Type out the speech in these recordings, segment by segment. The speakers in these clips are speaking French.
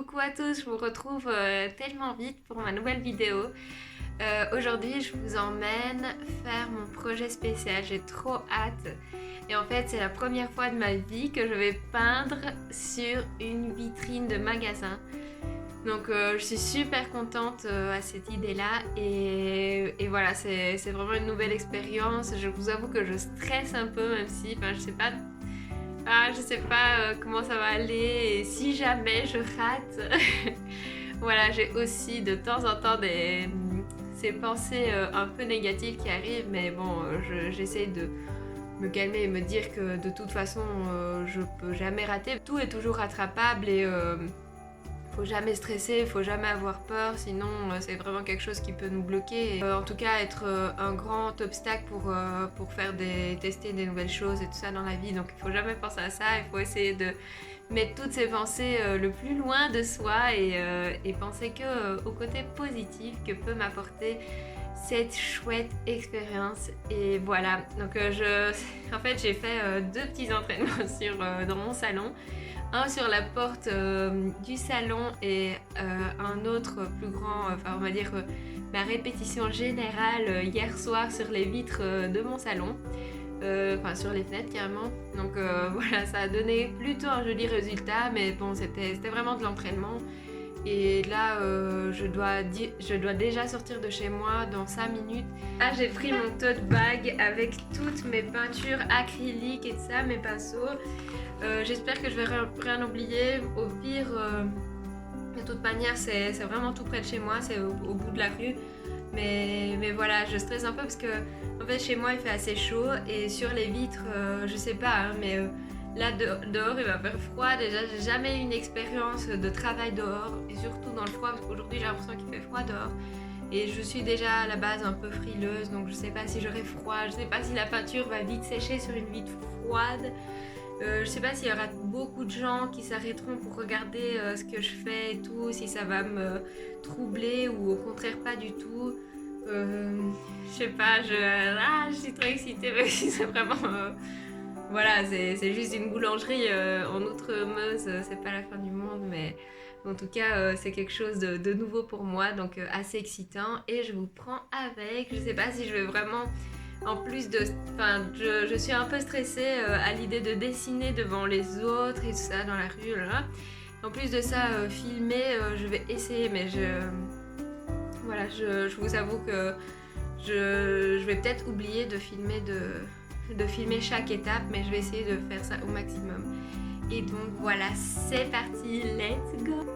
Coucou à tous, je vous retrouve tellement vite pour ma nouvelle vidéo. Aujourd'hui, je vous emmène faire mon projet spécial, j'ai trop hâte. Et en fait, c'est la première fois de ma vie que je vais peindre sur une vitrine de magasin. Donc je suis super contente à cette idée-là et voilà, c'est vraiment une nouvelle expérience. Je vous avoue que je stresse un peu, même si, je sais pas comment ça va aller et si jamais je rate. Voilà, j'ai aussi de temps en temps ces pensées un peu négatives qui arrivent, mais bon, j'essaie de me calmer et me dire que de toute façon, je peux jamais rater. Tout est toujours rattrapable et faut jamais stresser, faut jamais avoir peur, sinon c'est vraiment quelque chose qui peut nous bloquer. Et, en tout cas, être un grand obstacle pour tester des nouvelles choses et tout ça dans la vie. Donc il faut jamais penser à ça, il faut essayer de mettre toutes ces pensées le plus loin de soi et penser que au côté positif que peut m'apporter cette chouette expérience. Et voilà, donc en fait j'ai fait deux petits entraînements dans mon salon. Un sur la porte du salon et un autre plus grand, on va dire ma répétition générale hier soir sur les vitres de mon salon, sur les fenêtres carrément. Donc voilà, ça a donné plutôt un joli résultat, mais bon, c'était vraiment de l'entraînement. Et là, je dois déjà sortir de chez moi dans 5 minutes. Ah, j'ai pris mon tote bag avec toutes mes peintures acryliques et tout ça, mes pinceaux. J'espère que je vais rien oublier. Au pire, de toute manière, c'est vraiment tout près de chez moi, c'est au bout de la rue. Mais voilà, je stresse un peu parce que en fait, chez moi, il fait assez chaud et sur les vitres, je sais pas, hein, mais là dehors, il va faire froid. Déjà, j'ai jamais eu une expérience de travail dehors et surtout dans le froid parce qu'aujourd'hui, j'ai l'impression qu'il fait froid dehors. Et je suis déjà à la base un peu frileuse, donc je sais pas si j'aurai froid, je sais pas si la peinture va vite sécher sur une vitre froide. Je sais pas s'il y aura beaucoup de gens qui s'arrêteront pour regarder ce que je fais et tout, si ça va me troubler ou au contraire pas du tout. Je sais pas, je suis trop excitée même si c'est vraiment... voilà, c'est juste une boulangerie en Outre-Meuse, c'est pas la fin du monde, mais en tout cas c'est quelque chose de nouveau pour moi, donc assez excitant et je vous prends avec. Je sais pas si je vais vraiment... En plus je suis un peu stressée à l'idée de dessiner devant les autres et tout ça dans la rue. Là. En plus de ça, filmer, je vais essayer, mais je vous avoue que je vais peut-être oublier de filmer chaque étape, mais je vais essayer de faire ça au maximum. Et donc voilà, c'est parti, let's go!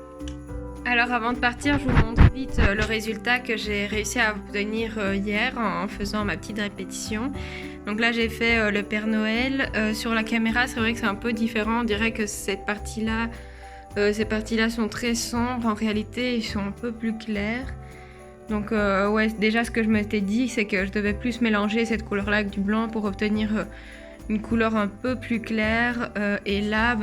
Alors avant de partir, je vous montre vite le résultat que j'ai réussi à obtenir hier en faisant ma petite répétition. Donc là j'ai fait le Père Noël. Sur la caméra c'est vrai que c'est un peu différent, on dirait que ces parties-là sont très sombres. En réalité ils sont un peu plus clairs. Donc ouais, déjà ce que je m'étais dit c'est que je devais plus mélanger cette couleur-là avec du blanc pour obtenir... une couleur un peu plus claire et là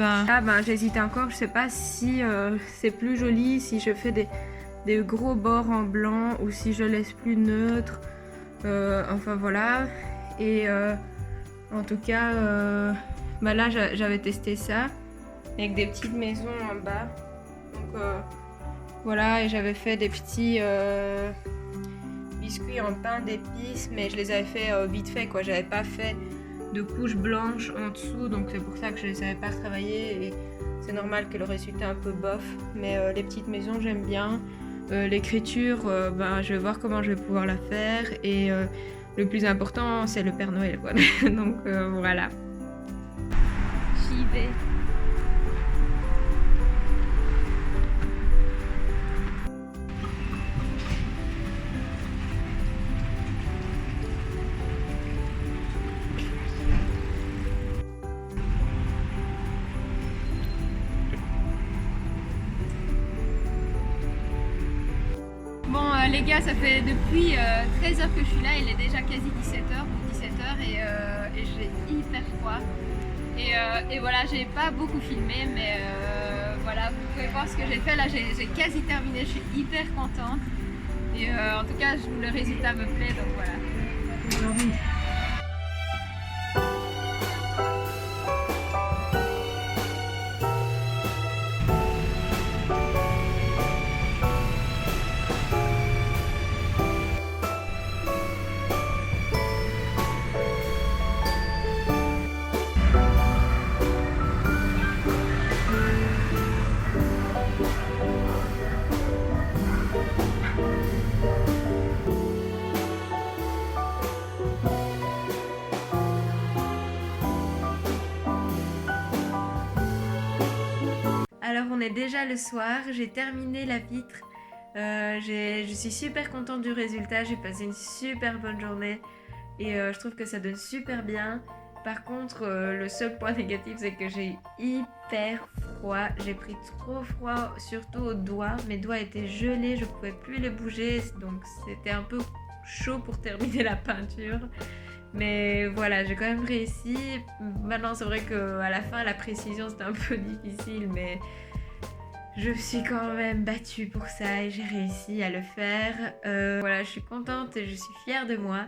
j'hésite encore, je sais pas si c'est plus joli si je fais des gros bords en blanc ou si je laisse plus neutre, enfin voilà. Et en tout cas là j'avais testé ça avec des petites maisons en bas, donc voilà, et j'avais fait des petits biscuits en pain d'épices, mais je les avais fait vite fait quoi, j'avais pas fait de couches blanches en dessous, donc c'est pour ça que je ne savais pas travailler et c'est normal que le résultat est un peu bof, mais les petites maisons j'aime bien. L'écriture, je vais voir comment je vais pouvoir la faire et le plus important c'est le Père Noël quoi. Donc voilà, j'y vais. Les gars, ça fait depuis 13h que je suis là, il est déjà quasi 17h ou 17h et j'ai hyper froid. Et voilà, j'ai pas beaucoup filmé, mais voilà, vous pouvez voir ce que j'ai fait là, j'ai quasi terminé, je suis hyper contente. Et en tout cas, le résultat me plaît, donc voilà. est déjà le soir, j'ai terminé la vitre. Je suis super contente du résultat, j'ai passé une super bonne journée et je trouve que ça donne super bien. Par contre, le seul point négatif, c'est que j'ai hyper froid. J'ai pris trop froid, surtout aux doigts. Mes doigts étaient gelés, je pouvais plus les bouger, donc c'était un peu chaud pour terminer la peinture. Mais voilà, j'ai quand même réussi. Maintenant, c'est vrai qu'à la fin, la précision, c'était un peu difficile, mais je me suis quand même battue pour ça et j'ai réussi à le faire. Voilà, je suis contente et je suis fière de moi.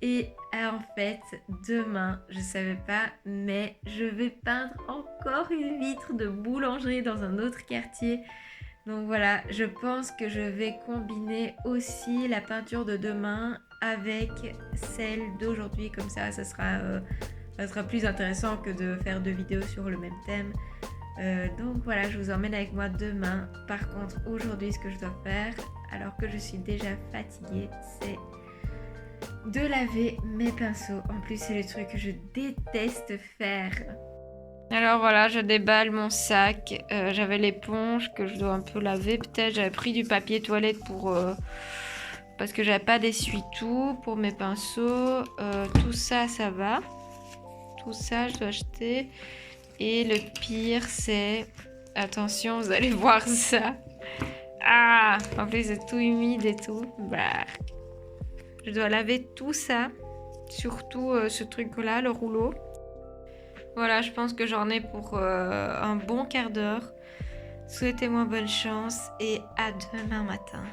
Et en fait, demain, je savais pas, mais je vais peindre encore une vitre de boulangerie dans un autre quartier. Donc voilà, je pense que je vais combiner aussi la peinture de demain avec celle d'aujourd'hui. Comme ça sera plus intéressant que de faire 2 vidéos sur le même thème. Donc voilà, je vous emmène avec moi demain. Par contre, aujourd'hui, ce que je dois faire, alors que je suis déjà fatiguée, c'est de laver mes pinceaux. En plus, c'est le truc que je déteste faire. Alors voilà, je déballe mon sac. J'avais l'éponge que je dois un peu laver. Peut-être j'avais pris du papier toilette parce que j'avais pas d'essuie-tout pour mes pinceaux. Tout ça, ça va. Tout ça, je dois acheter. Et le pire, c'est... Attention, vous allez voir ça. Ah, en plus, c'est tout humide et tout. Bah... Je dois laver tout ça, surtout ce truc-là, le rouleau. Voilà, je pense que j'en ai pour un bon quart d'heure. Souhaitez-moi bonne chance et à demain matin.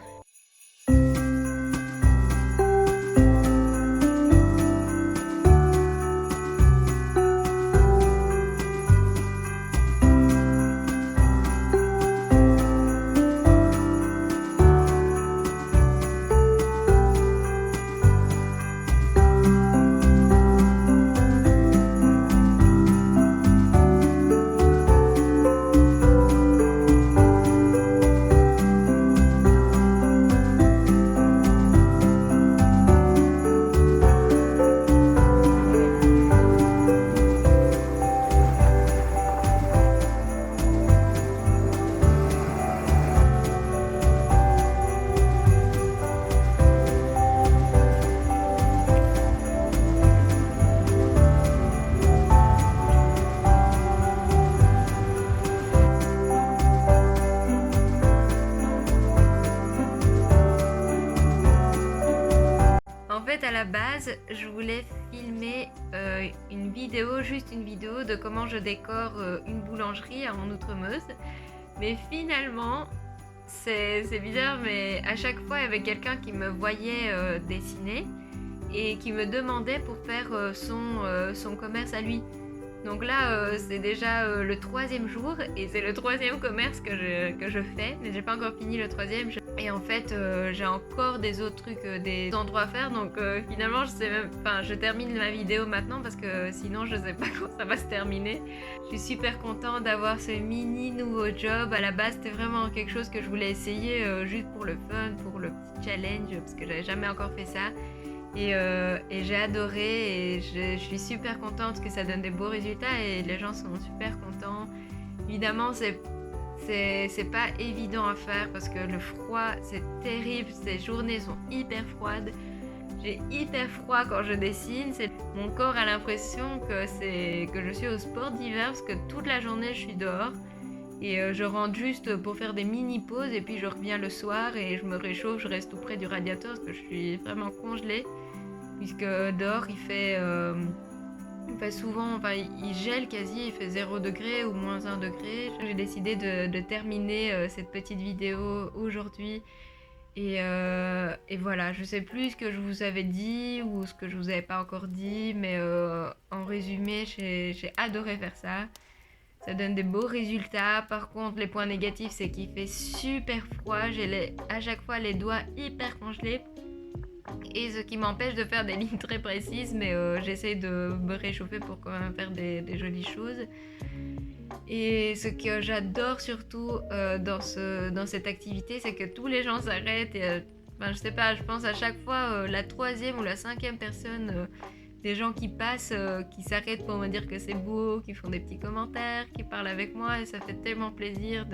À la base, je voulais filmer juste une vidéo de comment je décore une boulangerie en Outremeuse. Mais finalement, c'est bizarre, mais à chaque fois, il y avait quelqu'un qui me voyait dessiner et qui me demandait pour faire son commerce à lui. Donc là, c'est déjà le 3e jour et c'est le 3e commerce que je fais, mais j'ai pas encore fini le 3e. Et en fait, j'ai encore des autres trucs, des endroits à faire. Donc finalement, je termine ma vidéo maintenant parce que sinon, je sais pas quand ça va se terminer. Je suis super contente d'avoir ce mini nouveau job. À la base, c'était vraiment quelque chose que je voulais essayer juste pour le fun, pour le petit challenge, parce que j'avais jamais encore fait ça. Et j'ai adoré et je suis super contente que ça donne des beaux résultats et les gens sont super contents. Évidemment, c'est pas évident à faire parce que le froid, c'est terrible. Ces journées sont hyper froides. J'ai hyper froid quand je dessine. Mon corps a l'impression que je suis au sport d'hiver parce que toute la journée, je suis dehors. Et je rentre juste pour faire des mini-pauses et puis je reviens le soir et je me réchauffe, je reste tout près du radiateur parce que je suis vraiment congelée. Puisque dehors il fait souvent, il gèle quasi, il fait 0 degré ou moins 1 degré. J'ai décidé de terminer cette petite vidéo aujourd'hui. Et voilà, je sais plus ce que je vous avais dit ou ce que je vous avais pas encore dit, mais en résumé, j'ai adoré faire ça. Ça donne des beaux résultats. Par contre, les points négatifs, c'est qu'il fait super froid. J'ai à chaque fois les doigts hyper congelés. Et ce qui m'empêche de faire des lignes très précises, mais j'essaie de me réchauffer pour quand même faire des jolies choses. Et ce que j'adore surtout dans cette activité, c'est que tous les gens s'arrêtent. Et, je sais pas, je pense à chaque fois la 3e ou la 5e personne des gens qui passent, qui s'arrêtent pour me dire que c'est beau, qui font des petits commentaires, qui parlent avec moi et ça fait tellement plaisir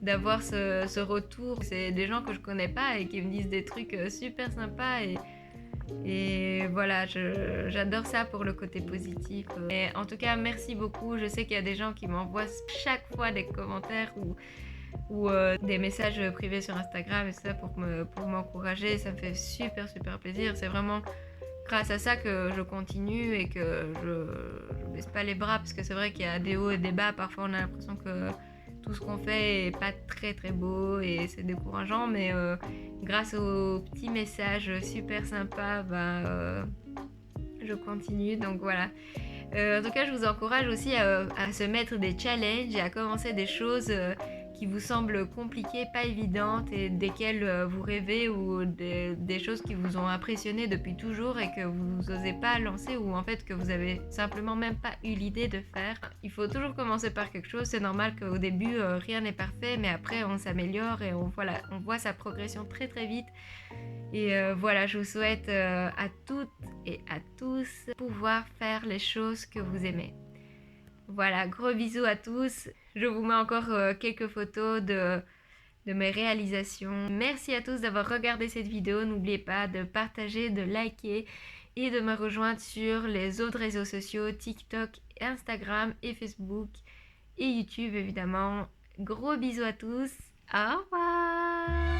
d'avoir ce retour. C'est des gens que je connais pas et qui me disent des trucs super sympas et voilà, j'adore ça pour le côté positif. Et en tout cas, merci beaucoup. Je sais qu'il y a des gens qui m'envoient chaque fois des commentaires ou des messages privés sur Instagram et ça pour m'encourager. Ça me fait super plaisir. C'est vraiment grâce à ça que je continue et que je baisse pas les bras parce que c'est vrai qu'il y a des hauts et des bas. Parfois on a l'impression que tout ce qu'on fait est pas très beau et c'est décourageant, mais grâce aux petits messages super sympas, je continue. Donc voilà. En tout cas, je vous encourage aussi à se mettre des challenges et à commencer des choses qui vous semblent compliquées, pas évidentes et desquelles vous rêvez ou des choses qui vous ont impressionné depuis toujours et que vous n'osez pas lancer ou en fait que vous avez simplement même pas eu l'idée de faire. Il faut toujours commencer par quelque chose. C'est normal qu'au début, rien n'est parfait, mais après, on s'améliore et on voit sa progression très vite. Et voilà, je vous souhaite à toutes et à tous pouvoir faire les choses que vous aimez. Voilà, gros bisous à tous. Je vous mets encore quelques photos de mes réalisations. Merci à tous d'avoir regardé cette vidéo. N'oubliez pas de partager, de liker et de me rejoindre sur les autres réseaux sociaux, TikTok, Instagram et Facebook et YouTube évidemment. Gros bisous à tous. Au revoir.